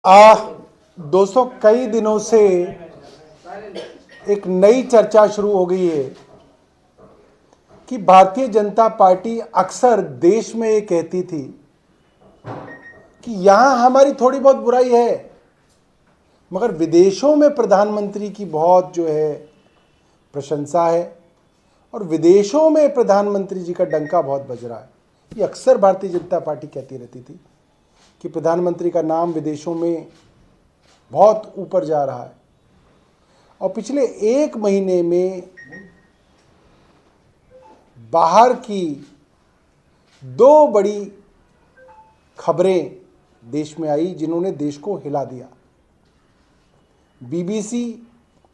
आ दोस्तों, कई दिनों से एक नई चर्चा शुरू हो गई है कि भारतीय जनता पार्टी अक्सर देश में ये कहती थी कि यहां हमारी थोड़ी बहुत बुराई है, मगर विदेशों में प्रधानमंत्री की बहुत जो है प्रशंसा है और विदेशों में प्रधानमंत्री जी का डंका बहुत बज रहा है। ये अक्सर भारतीय जनता पार्टी कहती रहती थी कि प्रधानमंत्री का नाम विदेशों में बहुत ऊपर जा रहा है। और पिछले एक महीने में बाहर की दो बड़ी खबरें देश में आई जिन्होंने देश को हिला दिया। बीबीसी,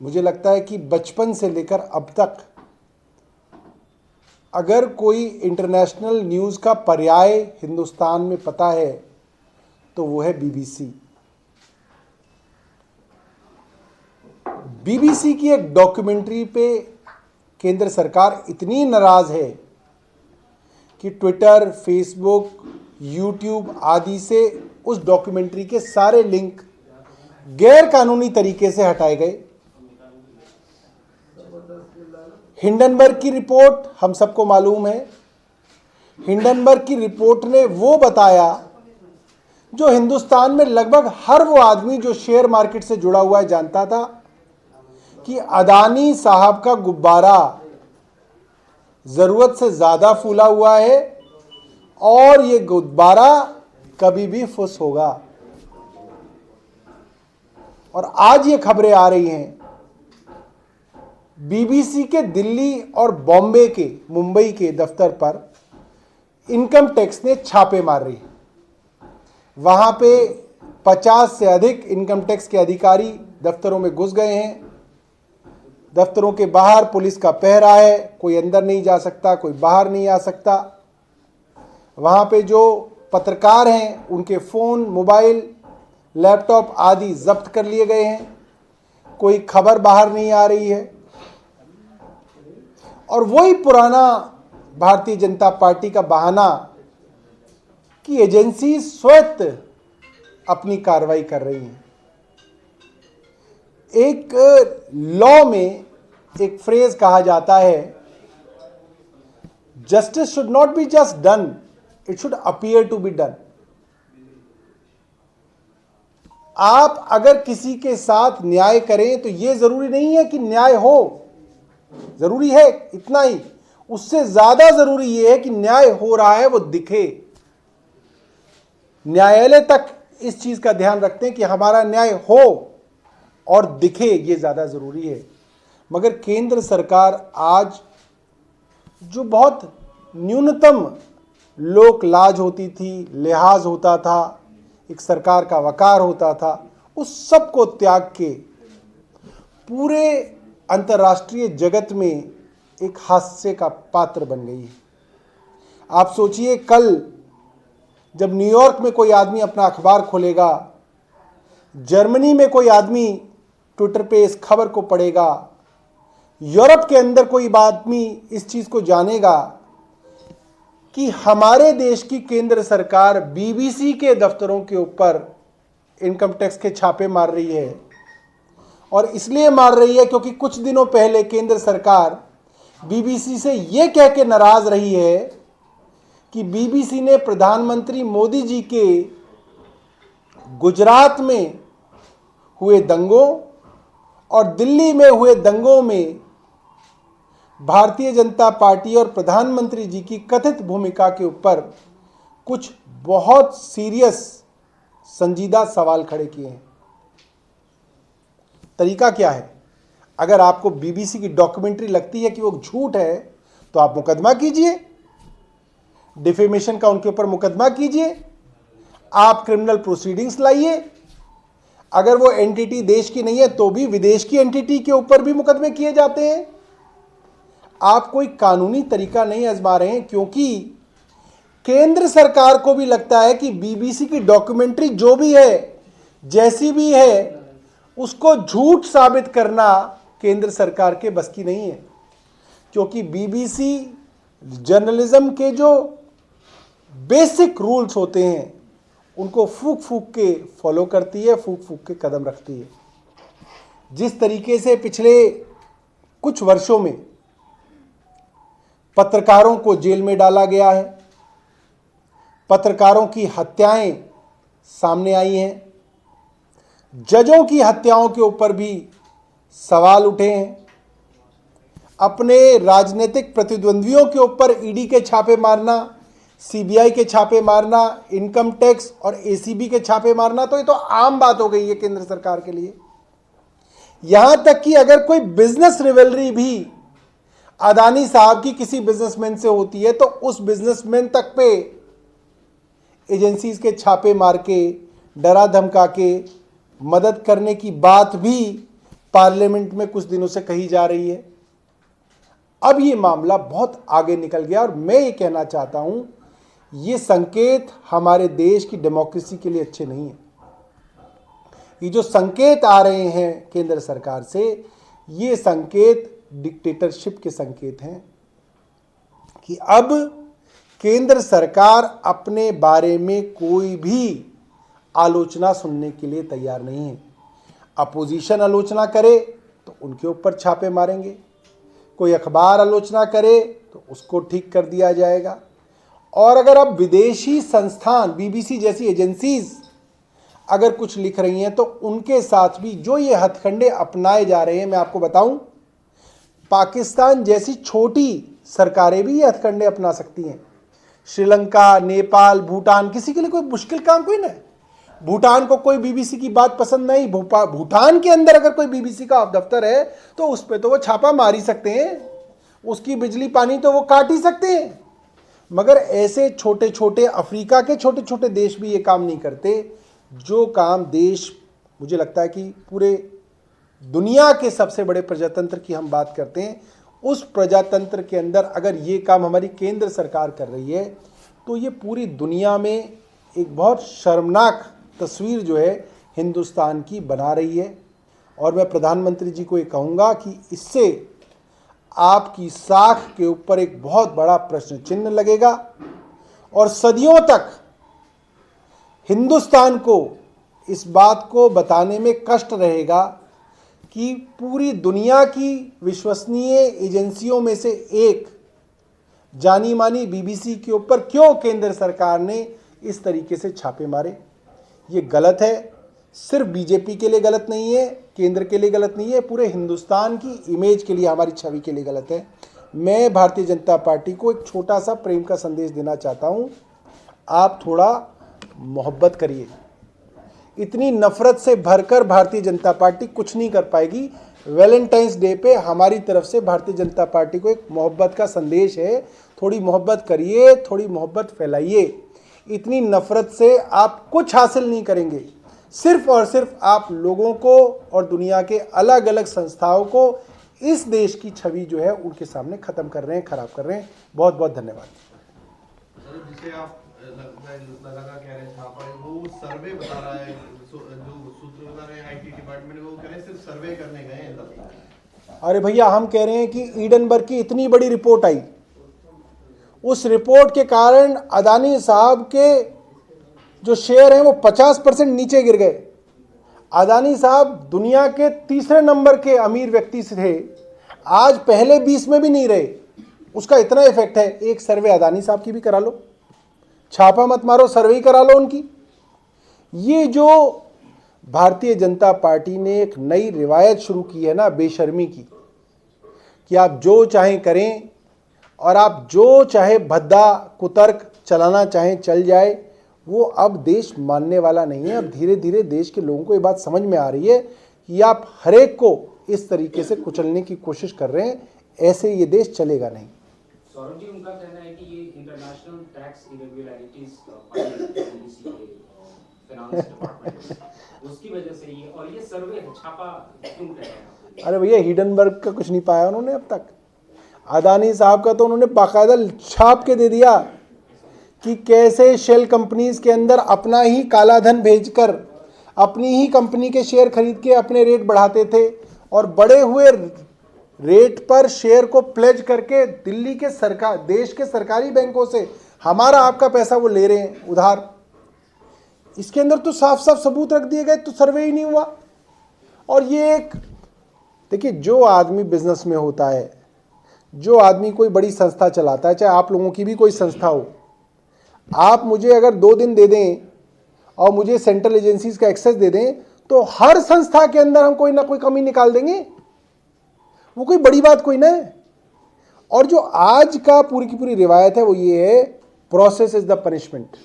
मुझे लगता है कि बचपन से लेकर अब तक अगर कोई इंटरनेशनल न्यूज़ का पर्याय हिंदुस्तान में पता है तो वो है बीबीसी। बीबीसी की एक डॉक्यूमेंट्री पे केंद्र सरकार इतनी नाराज है कि ट्विटर, फेसबुक, यूट्यूब आदि से उस डॉक्यूमेंट्री के सारे लिंक गैर कानूनी तरीके से हटाए गए। हिंडनबर्ग की रिपोर्ट हम सबको मालूम है। हिंडनबर्ग की रिपोर्ट ने वो बताया जो हिंदुस्तान में लगभग हर वो आदमी जो शेयर मार्केट से जुड़ा हुआ है जानता था कि अदानी साहब का गुब्बारा जरूरत से ज्यादा फूला हुआ है और ये गुब्बारा कभी भी फुस होगा। और आज ये खबरें आ रही हैं बीबीसी के दिल्ली और बॉम्बे के, मुंबई के दफ्तर पर इनकम टैक्स ने छापे मार रही है। वहां पे 50 से अधिक इनकम टैक्स के अधिकारी दफ्तरों में घुस गए हैं। दफ्तरों के बाहर पुलिस का पहरा है, कोई अंदर नहीं जा सकता, कोई बाहर नहीं आ सकता। वहां पे जो पत्रकार हैं उनके फ़ोन, मोबाइल, लैपटॉप आदि जब्त कर लिए गए हैं। कोई खबर बाहर नहीं आ रही है। और वही पुराना भारतीय जनता पार्टी का बहाना कि एजेंसी स्वतः अपनी कार्रवाई कर रही हैं। एक लॉ में एक फ्रेज कहा जाता है, justice should not be just done, it should appear to be done. आप अगर किसी के साथ न्याय करें तो यह जरूरी नहीं है कि न्याय हो, जरूरी है इतना ही। उससे ज्यादा जरूरी यह है कि न्याय हो रहा है वो दिखे। न्यायालय तक इस चीज का ध्यान रखते हैं कि हमारा न्याय हो और दिखे, ये ज्यादा जरूरी है। मगर केंद्र सरकार आज जो बहुत न्यूनतम लोक लाज होती थी, लिहाज होता था, एक सरकार का वकार होता था, उस सब को त्याग के पूरे अंतर्राष्ट्रीय जगत में एक हास्य का पात्र बन गई है। आप सोचिए, कल जब न्यूयॉर्क में कोई आदमी अपना अखबार खोलेगा, जर्मनी में कोई आदमी ट्विटर पे इस खबर को पढ़ेगा, यूरोप के अंदर कोई आदमी इस चीज को जानेगा कि हमारे देश की केंद्र सरकार बीबीसी के दफ्तरों के ऊपर इनकम टैक्स के छापे मार रही है। और इसलिए मार रही है क्योंकि कुछ दिनों पहले केंद्र सरकार बीबीसी से यह कह के नाराज रही है कि बीबीसी ने प्रधानमंत्री मोदी जी के गुजरात में हुए दंगों और दिल्ली में हुए दंगों में भारतीय जनता पार्टी और प्रधानमंत्री जी की कथित भूमिका के ऊपर कुछ बहुत सीरियस, संजीदा सवाल खड़े किए हैं। तरीका क्या है? अगर आपको बीबीसी की डॉक्यूमेंट्री लगती है कि वो झूठ है तो आप मुकदमा कीजिए, डिफेमेशन का उनके ऊपर मुकदमा कीजिए, आप क्रिमिनल प्रोसीडिंग्स लाइए। अगर वो एंटिटी देश की नहीं है तो भी विदेश की एंटिटी के ऊपर भी मुकदमे किए जाते हैं। आप कोई कानूनी तरीका नहीं आजमा रहे हैं, क्योंकि केंद्र सरकार को भी लगता है कि बीबीसी की डॉक्यूमेंट्री जो भी है, जैसी भी है, उसको झूठ साबित करना केंद्र सरकार के बस की नहीं है। क्योंकि बीबीसी जर्नलिज्म के जो बेसिक रूल्स होते हैं उनको फूक फूक के फॉलो करती है, फूक फूक के कदम रखती है। जिस तरीके से पिछले कुछ वर्षों में पत्रकारों को जेल में डाला गया है, पत्रकारों की हत्याएं सामने आई हैं, जजों की हत्याओं के ऊपर भी सवाल उठे हैं, अपने राजनीतिक प्रतिद्वंद्वियों के ऊपर ईडी के छापे मारना, सीबीआई के छापे मारना, इनकम टैक्स और एसीबी के छापे मारना, तो ये तो आम बात हो गई है केंद्र सरकार के लिए। यहां तक कि अगर कोई बिजनेस रिवेलरी भी अदानी साहब की किसी बिजनेसमैन से होती है तो उस बिजनेसमैन तक पे एजेंसीज के छापे मार के, डरा धमका के मदद करने की बात भी पार्लियामेंट में कुछ दिनों से कही जा रही है। अब ये मामला बहुत आगे निकल गया और मैं ये कहना चाहता हूं, ये संकेत हमारे देश की डेमोक्रेसी के लिए अच्छे नहीं है। ये जो संकेत आ रहे हैं केंद्र सरकार से, ये संकेत डिक्टेटरशिप के संकेत हैं कि अब केंद्र सरकार अपने बारे में कोई भी आलोचना सुनने के लिए तैयार नहीं है। अपोजिशन आलोचना करे तो उनके ऊपर छापे मारेंगे, कोई अखबार आलोचना करे तो उसको ठीक कर दिया जाएगा। और अगर अब विदेशी संस्थान, बीबीसी जैसी एजेंसीज अगर कुछ लिख रही हैं तो उनके साथ भी जो ये हथकंडे अपनाए जा रहे हैं, मैं आपको बताऊं, पाकिस्तान जैसी छोटी सरकारें भी ये हथकंडे अपना सकती हैं। श्रीलंका, नेपाल, भूटान, किसी के लिए कोई मुश्किल काम कोई नहीं। भूटान को कोई बीबीसी की बात पसंद नहीं, भूटान के अंदर अगर कोई बीबीसी का दफ्तर है तो उस पर तो वो छापा मार ही सकते हैं, उसकी बिजली पानी तो वो काट ही सकते हैं। मगर ऐसे छोटे छोटे अफ्रीका के छोटे छोटे देश भी ये काम नहीं करते, जो काम देश, मुझे लगता है कि पूरे दुनिया के सबसे बड़े प्रजातंत्र की हम बात करते हैं, उस प्रजातंत्र के अंदर अगर ये काम हमारी केंद्र सरकार कर रही है तो ये पूरी दुनिया में एक बहुत शर्मनाक तस्वीर जो है हिंदुस्तान की बना रही है। और मैं प्रधानमंत्री जी को ये कहूँगा कि इससे आपकी साख के ऊपर एक बहुत बड़ा प्रश्न चिन्ह लगेगा और सदियों तक हिंदुस्तान को इस बात को बताने में कष्ट रहेगा कि पूरी दुनिया की विश्वसनीय एजेंसियों में से एक जानी मानी बीबीसी के ऊपर क्यों केंद्र सरकार ने इस तरीके से छापे मारे। ये गलत है, सिर्फ बीजेपी के लिए गलत नहीं है, केंद्र के लिए गलत नहीं है, पूरे हिंदुस्तान की इमेज के लिए, हमारी छवि के लिए गलत है। मैं भारतीय जनता पार्टी को एक छोटा सा प्रेम का संदेश देना चाहता हूँ, आप थोड़ा मोहब्बत करिए। इतनी नफरत से भरकर भारतीय जनता पार्टी कुछ नहीं कर पाएगी। वैलेंटाइंस डे पे हमारी तरफ से भारतीय जनता पार्टी को एक मोहब्बत का संदेश है, थोड़ी मोहब्बत करिए, थोड़ी मोहब्बत फैलाइए। इतनी नफरत से आप कुछ हासिल नहीं करेंगे, सिर्फ और सिर्फ आप लोगों को और दुनिया के अलग अलग संस्थाओं को इस देश की छवि जो है उनके सामने खत्म कर रहे हैं, खराब कर रहे हैं। बहुत बहुत धन्यवाद। जिसे आप लगा कह रहे हैं छापा, वो सर्वे बता रहा है, जो सूत्र बता रहे हैं आईटी डिपार्टमेंट, वो कह रहे हैं सिर्फ सर्वे करने गए हैं तब। अरे भैया, हम कह रहे हैं कि ईडनबर्ग की इतनी बड़ी रिपोर्ट आई, उस रिपोर्ट के कारण अदानी साहब के जो शेयर हैं वो 50% नीचे गिर गए। अदानी साहब दुनिया के तीसरे नंबर के अमीर व्यक्ति से थे, आज पहले 20 में भी नहीं रहे। उसका इतना इफेक्ट है। एक सर्वे अदानी साहब की भी करा लो, छापा मत मारो, सर्वे ही करा लो उनकी। ये जो भारतीय जनता पार्टी ने एक नई रिवायत शुरू की है ना बेशर्मी की, कि आप जो चाहें करें और आप जो चाहे भद्दा कुतर्क चलाना चाहें चल जाए, वो अब देश मानने वाला नहीं है। अब धीरे धीरे देश के लोगों को ये बात समझ में आ रही है कि आप हरेक को इस तरीके से कुचलने की कोशिश कर रहे हैं, ऐसे ये देश चलेगा नहीं। सौरभ जी, उनका कहना है कि ये international tax irregularities finance department, उसकी वजह से ये, और ये सर्वे छापा क्यों कर रहे हैं? अरे भैया, हिडनबर्ग का कुछ नहीं पाया उन्होंने अब तक। अदानी साहब का तो उन्होंने बाकायदा छाप के दे दिया कि कैसे शेल कंपनीज के अंदर अपना ही काला धन भेजकर अपनी ही कंपनी के शेयर खरीद के अपने रेट बढ़ाते थे और बढ़े हुए रेट पर शेयर को प्लेज करके दिल्ली के देश के सरकारी बैंकों से हमारा आपका पैसा वो ले रहे हैं उधार। इसके अंदर तो साफ साफ सबूत रख दिए गए, तो सर्वे ही नहीं हुआ। और ये एक, देखिए, जो आदमी बिजनेस में होता है, जो आदमी कोई बड़ी संस्था चलाता है, चाहे आप लोगों की भी कोई संस्था हो, आप मुझे अगर 2 दिन दे दें और मुझे सेंट्रल एजेंसीज का एक्सेस दे दें, तो हर संस्था के अंदर हम कोई ना कोई कमी निकाल देंगे। वो कोई बड़ी बात कोई ना है। और जो आज का पूरी की पूरी रिवायत है वो ये है, प्रोसेस इज द पनिशमेंट।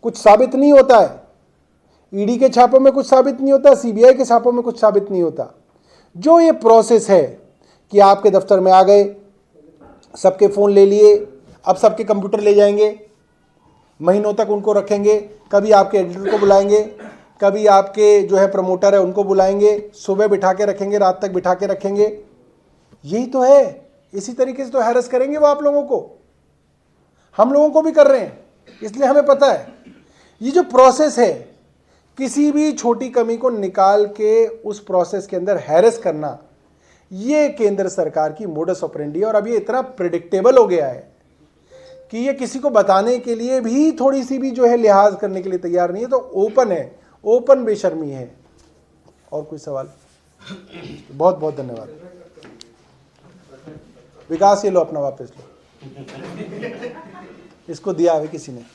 कुछ साबित नहीं होता है, ईडी के छापों में कुछ साबित नहीं होता, सीबीआई के छापों में कुछ साबित नहीं होता। जो ये प्रोसेस है कि आपके दफ्तर में आ गए, सबके फ़ोन ले लिए, अब सबके कंप्यूटर ले जाएंगे, महीनों तक उनको रखेंगे, कभी आपके एडिटर को बुलाएंगे, कभी आपके जो है प्रमोटर है उनको बुलाएंगे, सुबह बिठा के रखेंगे, रात तक बिठा के रखेंगे। यही तो है, इसी तरीके से तो हैरेस करेंगे वो आप लोगों को। हम लोगों को भी कर रहे हैं, इसलिए हमें पता है ये जो प्रोसेस है, किसी भी छोटी कमी को निकाल के उस प्रोसेस के अंदर हैरेस करना, ये केंद्र सरकार की मोडस ऑपरेंडी है। और अब ये इतना प्रेडिक्टेबल हो गया है कि ये किसी को बताने के लिए भी थोड़ी सी भी जो है लिहाज करने के लिए तैयार नहीं है। तो ओपन है, ओपन बेशर्मी है। और कोई सवाल? बहुत बहुत धन्यवाद। विकास, ये लो अपना वापस लो, इसको दिया है किसी ने।